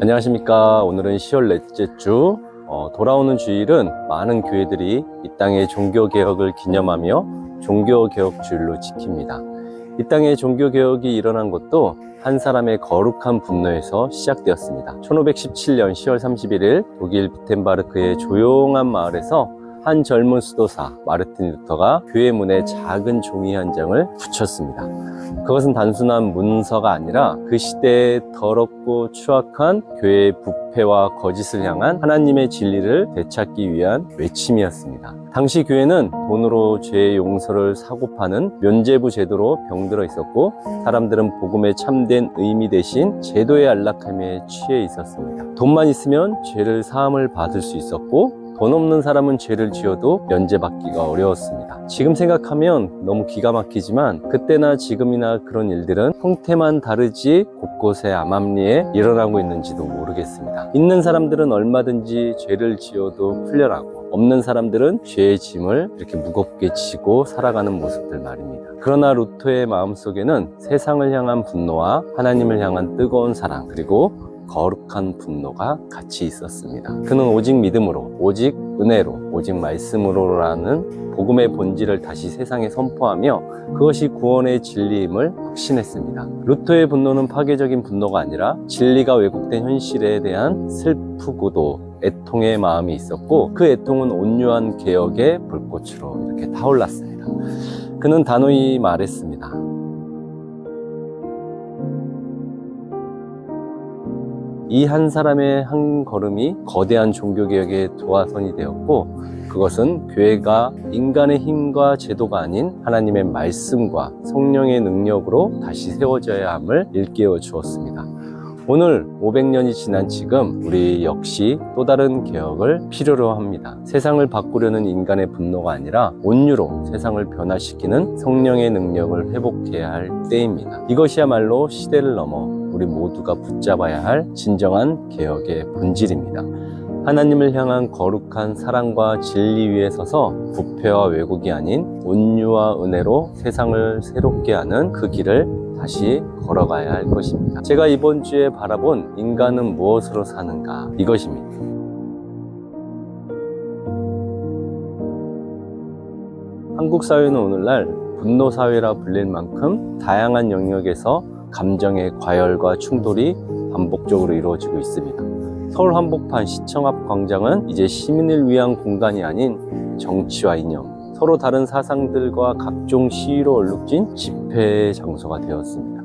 안녕하십니까. 오늘은 10월 넷째 주 돌아오는 주일은 많은 교회들이 이 땅의 종교개혁을 기념하며 종교개혁 주일로 지킵니다. 이 땅의 종교개혁이 일어난 것도 한 사람의 거룩한 분노에서 시작되었습니다. 1517년 10월 31일 독일 비텐바르크의 조용한 마을에서 한 젊은 수도사 마르틴 루터가 교회 문에 작은 종이 한 장을 붙였습니다. 그것은 단순한 문서가 아니라 그 시대의 더럽고 추악한 교회의 부패와 거짓을 향한 하나님의 진리를 되찾기 위한 외침이었습니다. 당시 교회는 돈으로 죄의 용서를 사고 파는 면죄부 제도로 병들어 있었고, 사람들은 복음의 참된 의미 대신 제도의 안락함에 취해 있었습니다. 돈만 있으면 죄를 사함을 받을 수 있었고, 돈 없는 사람은 죄를 지어도 면제받기가 어려웠습니다. 지금 생각하면 너무 기가 막히지만 그때나 지금이나 그런 일들은 형태만 다르지 곳곳에 암암리에 일어나고 있는지도 모르겠습니다. 있는 사람들은 얼마든지 죄를 지어도 풀려나고, 없는 사람들은 죄의 짐을 이렇게 무겁게 지고 살아가는 모습들 말입니다. 그러나 루터의 마음속에는 세상을 향한 분노와 하나님을 향한 뜨거운 사랑, 그리고 거룩한 분노가 같이 있었습니다. 그는 오직 믿음으로, 오직 은혜로, 오직 말씀으로라는 복음의 본질을 다시 세상에 선포하며 그것이 구원의 진리임을 확신했습니다. 루터의 분노는 파괴적인 분노가 아니라 진리가 왜곡된 현실에 대한 슬프고도 애통의 마음이 있었고, 그 애통은 온유한 개혁의 불꽃으로 이렇게 타올랐습니다. 그는 단호히 말했습니다. 이 한 사람의 한 걸음이 거대한 종교개혁의 도화선이 되었고, 그것은 교회가 인간의 힘과 제도가 아닌 하나님의 말씀과 성령의 능력으로 다시 세워져야 함을 일깨워 주었습니다. 오늘 500년이 지난 지금 우리 역시 또 다른 개혁을 필요로 합니다. 세상을 바꾸려는 인간의 분노가 아니라 온유로 세상을 변화시키는 성령의 능력을 회복해야 할 때입니다. 이것이야말로 시대를 넘어 우리 모두가 붙잡아야 할 진정한 개혁의 본질입니다. 하나님을 향한 거룩한 사랑과 진리 위에 서서 부패와 왜곡이 아닌 온유와 은혜로 세상을 새롭게 하는 그 길을 다시 걸어가야 할 것입니다. 제가 이번 주에 바라본 인간은 무엇으로 사는가, 이것입니다. 한국 사회는 오늘날 분노 사회라 불릴 만큼 다양한 영역에서 감정의 과열과 충돌이 반복적으로 이루어지고 있습니다. 서울 한복판 시청 앞 광장은 이제 시민을 위한 공간이 아닌 정치와 이념, 서로 다른 사상들과 각종 시위로 얼룩진 집회의 장소가 되었습니다.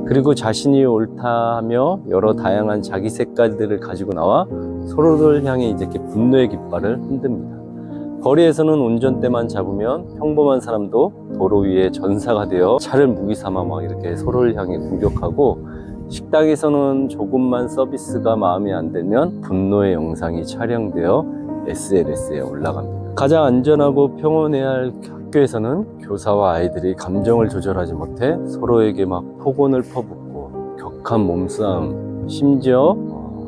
그리고 자신이 옳다 하며 여러 다양한 자기 색깔들을 가지고 나와 서로를 향해 이렇게 분노의 깃발을 흔듭니다. 거리에서는 운전대만 잡으면 평범한 사람도 도로 위에 전사가 되어 차를 무기 삼아 막 이렇게 서로를 향해 공격하고, 식당에서는 조금만 서비스가 마음에 안 들면 분노의 영상이 촬영되어 SNS에 올라갑니다. 가장 안전하고 평온해야 할 학교에서는 교사와 아이들이 감정을 조절하지 못해 서로에게 막 폭언을 퍼붓고 격한 몸싸움, 심지어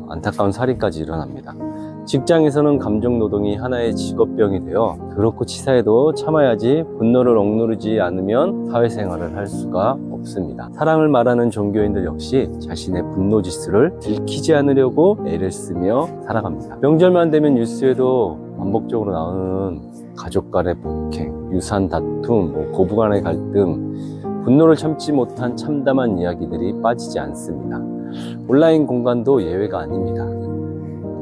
안타까운 살인까지 일어납니다. 직장에서는 감정 노동이 하나의 직업병이 되어 더럽고 치사해도 참아야지 분노를 억누르지 않으면 사회생활을 할 수가 없습니다. 사랑을 말하는 종교인들 역시 자신의 분노 지수를 들키지 않으려고 애를 쓰며 살아갑니다. 명절만 되면 뉴스에도 반복적으로 나오는 가족 간의 폭행, 유산 다툼, 고부간의 갈등, 분노를 참지 못한 참담한 이야기들이 빠지지 않습니다. 온라인 공간도 예외가 아닙니다.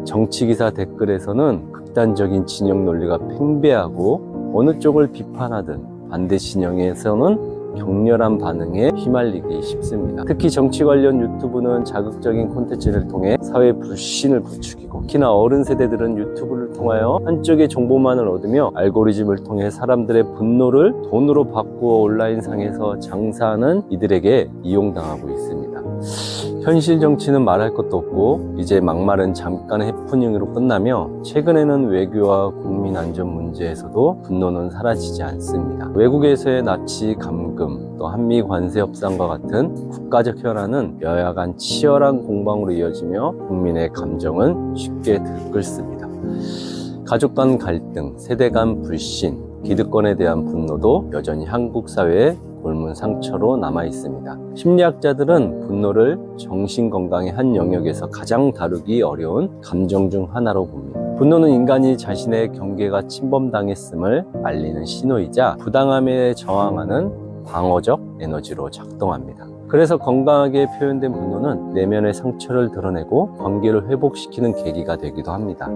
정치기사 댓글에서는 극단적인 진영 논리가 팽배하고, 어느 쪽을 비판하든 반대 진영에서는 격렬한 반응에 휘말리기 쉽습니다. 특히 정치 관련 유튜브는 자극적인 콘텐츠를 통해 사회 불신을 부추기고, 특히나 어른 세대들은 유튜브를 통하여 한쪽의 정보만을 얻으며 알고리즘을 통해 사람들의 분노를 돈으로 바꾸어 온라인상에서 장사하는 이들에게 이용당하고 있습니다. 현실 정치는 말할 것도 없고 이제 막말은 잠깐의 해프닝으로 끝나며, 최근에는 외교와 국민 안전 문제에서도 분노는 사라지지 않습니다. 외국에서의 나치 감금, 또 한미 관세 협상과 같은 국가적 혈안은 여야 간 치열한 공방으로 이어지며 국민의 감정은 쉽게 들끓습니다. 가족 간 갈등, 세대 간 불신, 기득권에 대한 분노도 여전히 한국 사회의 곪은 상처로 남아 있습니다. 심리학자들은 분노를 정신 건강의 한 영역에서 가장 다루기 어려운 감정 중 하나로 봅니다. 분노는 인간이 자신의 경계가 침범당했음을 알리는 신호이자 부당함에 저항하는 방어적 에너지로 작동합니다. 그래서 건강하게 표현된 분노는 내면의 상처를 드러내고 관계를 회복시키는 계기가 되기도 합니다.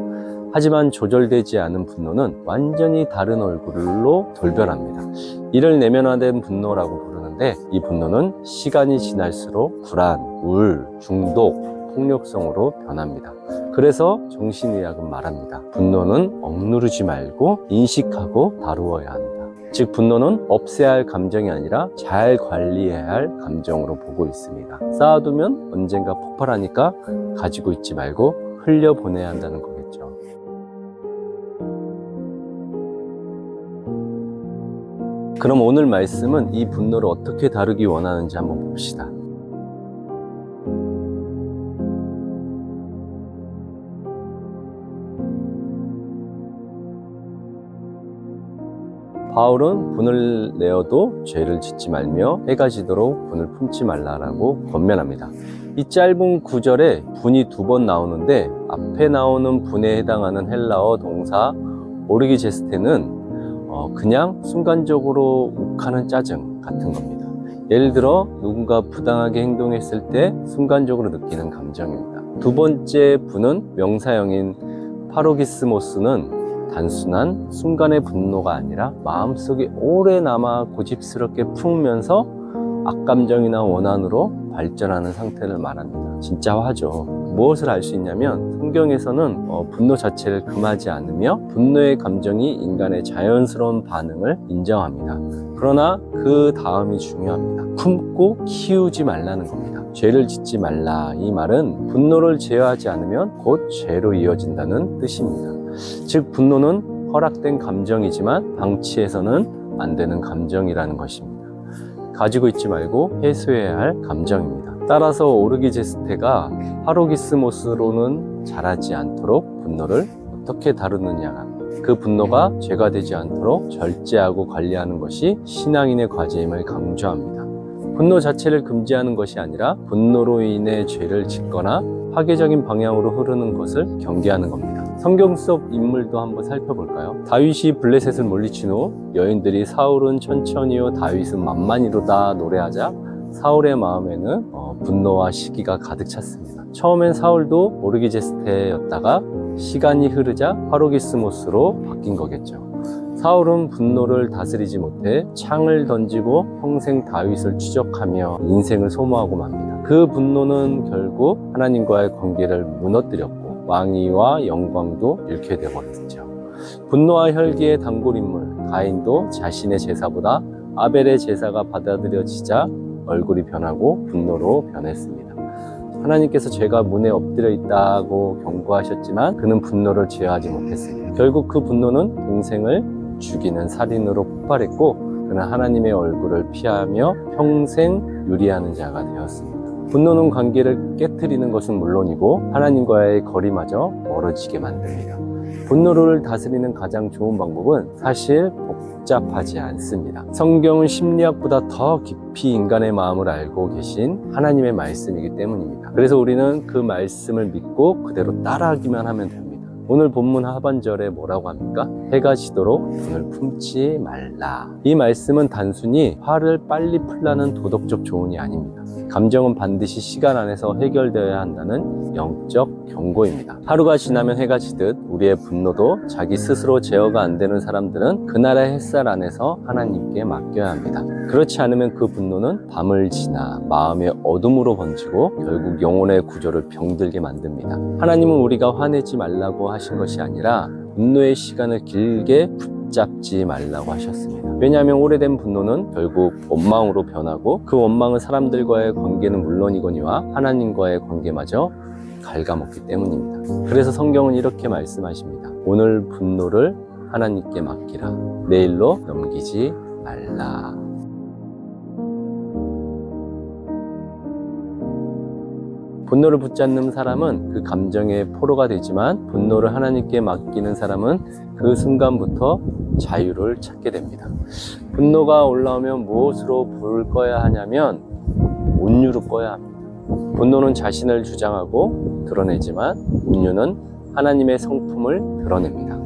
하지만 조절되지 않은 분노는 완전히 다른 얼굴로 돌변합니다. 이를 내면화된 분노라고 부르는데, 이 분노는 시간이 지날수록 불안, 우울, 중독, 폭력성으로 변합니다. 그래서 정신의학은 말합니다. 분노는 억누르지 말고 인식하고 다루어야 한다. 즉, 분노는 없애야 할 감정이 아니라 잘 관리해야 할 감정으로 보고 있습니다. 쌓아두면 언젠가 폭발하니까 가지고 있지 말고 흘려보내야 한다는 거겠죠. 그럼 오늘 말씀은 이 분노를 어떻게 다루기 원하는지 한번 봅시다. 바울은 분을 내어도 죄를 짓지 말며 해가 지도록 분을 품지 말라라고 권면합니다. 이 짧은 구절에 분이 2번 나오는데, 앞에 나오는 분에 해당하는 헬라어 동사 오르기제스테는 그냥 순간적으로 욱하는 짜증 같은 겁니다. 예를 들어 누군가 부당하게 행동했을 때 순간적으로 느끼는 감정입니다. 2번째 분은 명사형인 파로기스모스는 단순한 순간의 분노가 아니라 마음속에 오래 남아 고집스럽게 품으면서 악감정이나 원한으로 발전하는 상태를 말합니다. 진짜 화죠. 무엇을 알 수 있냐면, 성경에서는 분노 자체를 금하지 않으며 분노의 감정이 인간의 자연스러운 반응을 인정합니다. 그러나 그 다음이 중요합니다. 품고 키우지 말라는 겁니다. 죄를 짓지 말라, 이 말은 분노를 제어하지 않으면 곧 죄로 이어진다는 뜻입니다. 즉, 분노는 허락된 감정이지만 방치해서는 안 되는 감정이라는 것입니다. 가지고 있지 말고 해소해야 할 감정입니다. 따라서 오르기제스테가 파로기스모스로는 자라지 않도록 분노를 어떻게 다루느냐, 그 분노가 죄가 되지 않도록 절제하고 관리하는 것이 신앙인의 과제임을 강조합니다. 분노 자체를 금지하는 것이 아니라 분노로 인해 죄를 짓거나 파괴적인 방향으로 흐르는 것을 경계하는 겁니다. 성경 속 인물도 한번 살펴볼까요? 다윗이 블레셋을 물리친 후 여인들이 사울은 천천히요 다윗은 만만히로다 노래하자 사울의 마음에는 분노와 시기가 가득 찼습니다. 처음엔 사울도 오르기제스테였다가 시간이 흐르자 파로기스모스로 바뀐 거겠죠. 사울은 분노를 다스리지 못해 창을 던지고 평생 다윗을 추적하며 인생을 소모하고 맙니다. 그 분노는 결국 하나님과의 관계를 무너뜨렸고 왕위와 영광도 잃게 되어버렸죠. 분노와 혈기의 단골인물 가인도 자신의 제사보다 아벨의 제사가 받아들여지자 얼굴이 변하고 분노로 변했습니다. 하나님께서 죄가 문에 엎드려 있다고 경고하셨지만 그는 분노를 제어하지 못했습니다. 결국 그 분노는 동생을 죽이는 살인으로 폭발했고 그는 하나님의 얼굴을 피하며 평생 유리하는 자가 되었습니다. 분노는 관계를 깨트리는 것은 물론이고 하나님과의 거리마저 멀어지게 만듭니다. 분노를 다스리는 가장 좋은 방법은 사실 복잡하지 않습니다. 성경은 심리학보다 더 깊이 인간의 마음을 알고 계신 하나님의 말씀이기 때문입니다. 그래서 우리는 그 말씀을 믿고 그대로 따라하기만 하면 됩니다. 오늘 본문 하반절에 뭐라고 합니까? 해가 지도록 분을 품지 말라. 이 말씀은 단순히 화를 빨리 풀라는 도덕적 조언이 아닙니다. 감정은 반드시 시간 안에서 해결되어야 한다는 영적 경고입니다. 하루가 지나면 해가 지듯 우리의 분노도 자기 스스로 제어가 안 되는 사람들은 그날의 햇살 안에서 하나님께 맡겨야 합니다. 그렇지 않으면 그 분노는 밤을 지나 마음의 어둠으로 번지고 결국 영혼의 구조를 병들게 만듭니다. 하나님은 우리가 화내지 말라고 하신 것이 아니라 분노의 시간을 길게 붙잡지 말라고 하셨습니다. 왜냐하면 오래된 분노는 결국 원망으로 변하고 그 원망은 사람들과의 관계는 물론이거니와 하나님과의 관계마저 갉아먹기 때문입니다. 그래서 성경은 이렇게 말씀하십니다. 오늘 분노를 하나님께 맡기라. 내일로 넘기지 말라. 분노를 붙잡는 사람은 그 감정의 포로가 되지만 분노를 하나님께 맡기는 사람은 그 순간부터 자유를 찾게 됩니다. 분노가 올라오면 무엇으로 불 꺼야 하냐면 온유로 꺼야 합니다. 분노는 자신을 주장하고 드러내지만 온유는 하나님의 성품을 드러냅니다.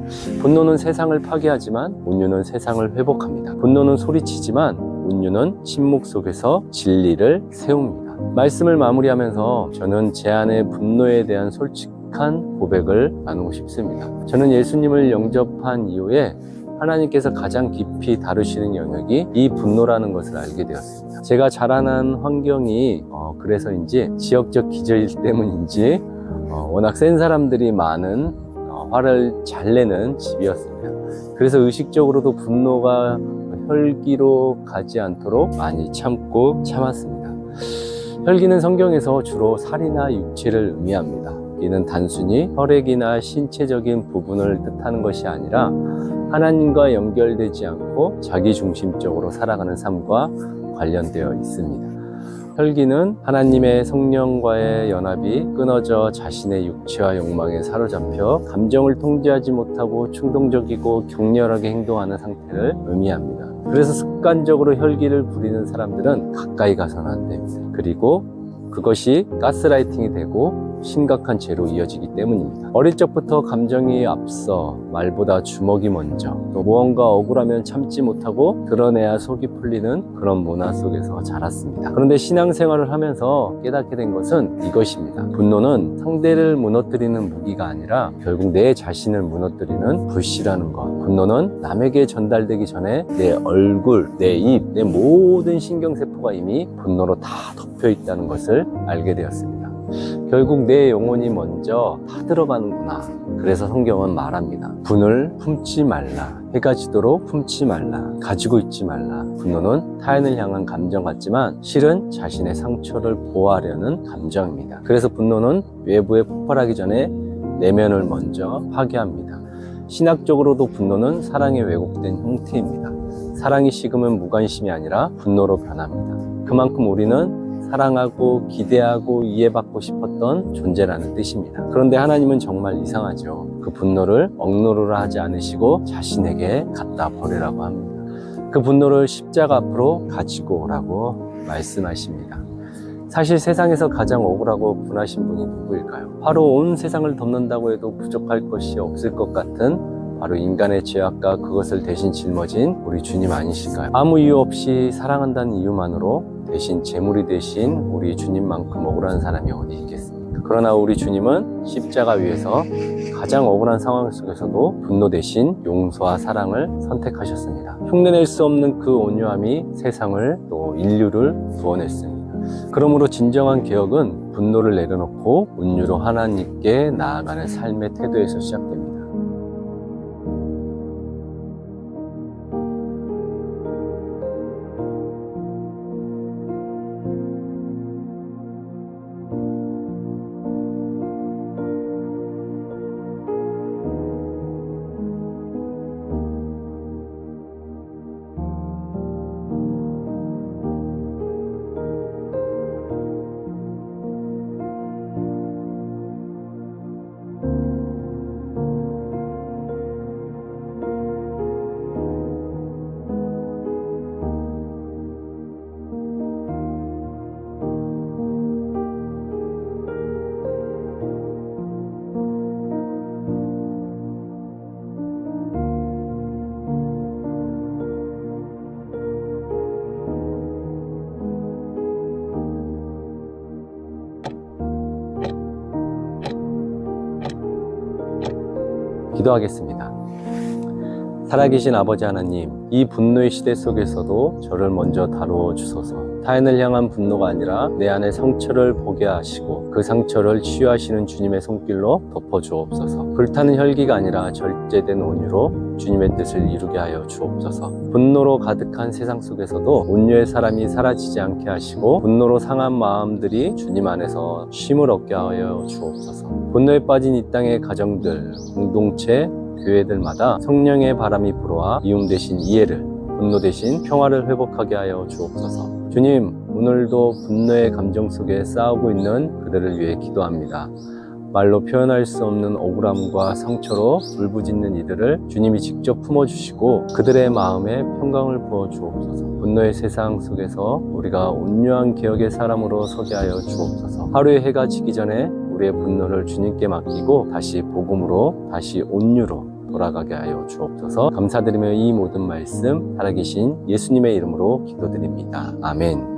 분노는 세상을 파괴하지만 온유는 세상을 회복합니다. 분노는 소리치지만 온유는 침묵 속에서 진리를 세웁니다. 말씀을 마무리하면서 저는 제 안의 분노에 대한 솔직한 고백을 나누고 싶습니다. 저는 예수님을 영접한 이후에 하나님께서 가장 깊이 다루시는 영역이 이 분노라는 것을 알게 되었습니다. 제가 자라난 환경이 그래서인지 지역적 기저일 때문인지 워낙 센 사람들이 많은 화를 잘 내는 집이었습니다. 그래서 의식적으로도 분노가 혈기로 가지 않도록 많이 참았습니다. 혈기는 성경에서 주로 살이나 육체를 의미합니다. 이는 단순히 혈액이나 신체적인 부분을 뜻하는 것이 아니라 하나님과 연결되지 않고 자기중심적으로 살아가는 삶과 관련되어 있습니다. 혈기는 하나님의 성령과의 연합이 끊어져 자신의 육체와 욕망에 사로잡혀 감정을 통제하지 못하고 충동적이고 격렬하게 행동하는 상태를 의미합니다. 그래서 습관적으로 혈기를 부리는 사람들은 가까이 가서는 안 됩니다. 그리고 그것이 가스라이팅이 되고 심각한 죄로 이어지기 때문입니다. 어릴 적부터 감정이 앞서 말보다 주먹이 먼저, 또 무언가 억울하면 참지 못하고 드러내야 속이 풀리는 그런 문화 속에서 자랐습니다. 그런데 신앙생활을 하면서 깨닫게 된 것은 이것입니다. 분노는 상대를 무너뜨리는 무기가 아니라 결국 내 자신을 무너뜨리는 불씨라는 것. 분노는 남에게 전달되기 전에 내 얼굴, 내 입, 내 모든 신경세포가 이미 분노로 다 덮여 있다는 것을 알게 되었습니다. 결국 내 영혼이 먼저 다 들어가는구나. 그래서 성경은 말합니다. 분을 품지 말라. 해가 지도록 품지 말라. 가지고 있지 말라. 분노는 타인을 향한 감정 같지만 실은 자신의 상처를 보호하려는 감정입니다. 그래서 분노는 외부에 폭발하기 전에 내면을 먼저 파괴합니다. 신학적으로도 분노는 사랑의 왜곡된 형태입니다. 사랑이 식으면 무관심이 아니라 분노로 변합니다. 그만큼 우리는 사랑하고 기대하고 이해받고 싶었던 존재라는 뜻입니다. 그런데 하나님은 정말 이상하죠. 그 분노를 억누르라 하지 않으시고 자신에게 갖다 버리라고 합니다. 그 분노를 십자가 앞으로 가지고 오라고 말씀하십니다. 사실 세상에서 가장 억울하고 분하신 분이 누구일까요? 바로 온 세상을 덮는다고 해도 부족할 것이 없을 것 같은 바로 인간의 죄악과 그것을 대신 짊어진 우리 주님 아니실까요? 아무 이유 없이 사랑한다는 이유만으로 대신 제물이 되신 우리 주님만큼 억울한 사람이 어디 있겠습니까? 그러나 우리 주님은 십자가 위에서 가장 억울한 상황 속에서도 분노 대신 용서와 사랑을 선택하셨습니다. 흉내낼 수 없는 그 온유함이 세상을 또 인류를 구원했습니다. 그러므로 진정한 개혁은 분노를 내려놓고 온유로 하나님께 나아가는 삶의 태도에서 시작됩니다. 기도하겠습니다. 살아계신 아버지 하나님, 이 분노의 시대 속에서도 저를 먼저 다루어 주소서. 타인을 향한 분노가 아니라 내 안의 상처를 보게 하시고 그 상처를 치유하시는 주님의 손길로 덮어 주옵소서. 불타는 혈기가 아니라 절제된 온유로 주님의 뜻을 이루게 하여 주옵소서. 분노로 가득한 세상 속에서도 온유의 사람이 사라지지 않게 하시고 분노로 상한 마음들이 주님 안에서 쉼을 얻게 하여 주옵소서. 분노에 빠진 이 땅의 가정들, 공동체, 교회들마다 성령의 바람이 불어와 미움 대신 이해를, 분노 대신 평화를 회복하게 하여 주옵소서. 주님, 오늘도 분노의 감정 속에 싸우고 있는 그들을 위해 기도합니다. 말로 표현할 수 없는 억울함과 상처로 울부짖는 이들을 주님이 직접 품어주시고 그들의 마음에 평강을 부어 주옵소서. 분노의 세상 속에서 우리가 온유한 기억의 사람으로 서게 하여 주옵소서. 하루의 해가 지기 전에 우리의 분노를 주님께 맡기고 다시 복음으로, 다시 온유로 돌아가게 하여 주옵소서. 감사드리며 이 모든 말씀 살아계신 예수님의 이름으로 기도드립니다. 아멘.